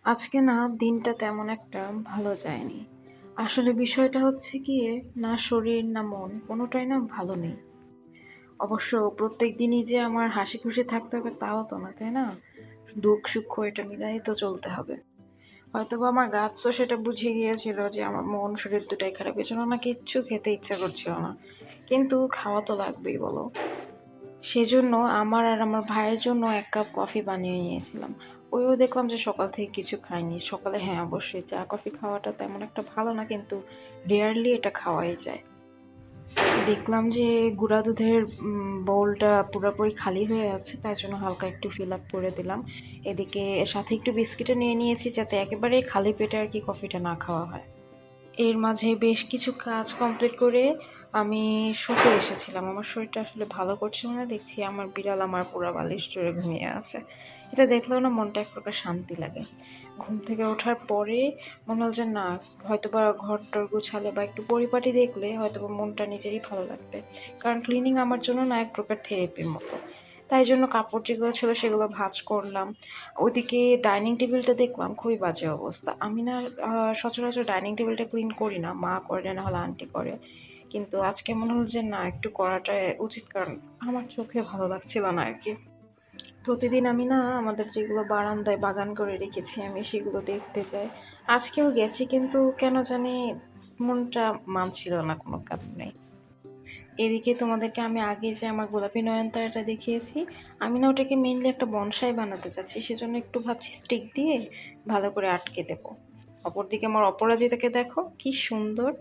আজকে না দিনটা তেমন একটা ভালো যায়নি। আসলে বিষয়টা হচ্ছে গিয়ে না শরীর না মন কোনোটাই না ভালো নেই। অবশ্য প্রত্যেক দিনই যে আমার হাসি খুশি থাকতে হবে তাও তো না, তাই না? দুঃখ সুখ এটা মিলাই তো চলতে হবে। হয়তোবা আমার গাছও সেটা বুঝে গিয়েছিল যে আমার মন শরীর দুটাই খারাপ, এজন্য না কিচ্ছু খেতে ইচ্ছা করছিল না। কিন্তু খাওয়া তো লাগবেই বলো। সেজন্য আমার আর আমার ভাইয়ের জন্য ১ কাপ কফি বানিয়ে নিয়েছিলাম। ওইও দেখলাম যে সকাল থেকে কিছু খায়নি। সকালে হ্যাঁ, অবশ্যই চা কফি খাওয়াটা তেমন একটা ভালো না, কিন্তু রেয়ারলি এটা খাওয়াই যায়। দেখলাম যে গুঁড়া দুধের বোলটা পুরোপুরি খালি হয়ে আছে, তাই জন্য হালকা একটু ফিল আপ করে দিলাম। এদিকে সাথে একটু বিস্কিটও নিয়ে নিয়েছি যাতে একেবারেই খালি পেটে আর কি কফিটা না খাওয়া হয়। এর মাঝে বেশ কিছু কাজ কমপ্লিট করে আমি শুতে এসেছিলাম। আমার শরীরটা আসলে ভালো করছিল না। দেখছি আমার বিড়াল আমার পুরা বালিশ জুড়ে ঘুমিয়ে আছে। এটা দেখলেও না মনটা এক প্রকার শান্তি লাগে। ঘুম থেকে ওঠার পরে মনে হল যে না, হয়তোবা ঘর-টর গুছালে বা একটু পরিপাটি দেখলে হয়তোবা মনটা নিজেরই ভালো লাগবে। কারণ ক্লিনিং আমার জন্য না এক প্রকার থেরাপির মতো। তাই জন্য কাপড় যেগুলো ছিল সেগুলো ভাঁজ করলাম। ওদিকে ডাইনিং টেবিলটা দেখলাম খুবই বাজে অবস্থা। আমি না সচরাচর ডাইনিং টেবিলটা ক্লিন করি না। মা করে না হলে আন্টি করে। কিন্তু আজকে মনে হলো যে না, একটু করাটা উচিত, কারণ আমার চোখে ভালো লাগছিল না আরকি। প্রতিদিন আমি না আমাদের যেগুলো বারান্দায় বাগান করে রেখেছি আমি সেগুলো দেখতে যাই। আজকেও গেছি, কিন্তু কেন জানি মনটা মানছিল না কোনো কারণে। এদিকে তোমাদেরকে আমি আগে যে আমার গোলাপি নয়নতারাটা দেখিয়েছি, আমি না ওটাকে মেইনলি একটা বনসাই বানাতে চাচ্ছি। সেজন্য একটু ভাবছি স্টিক দিয়ে ভালো করে আটকে দেবো। অপরদিকে আমার অপরাজিতাকে দেখো কি সুন্দর।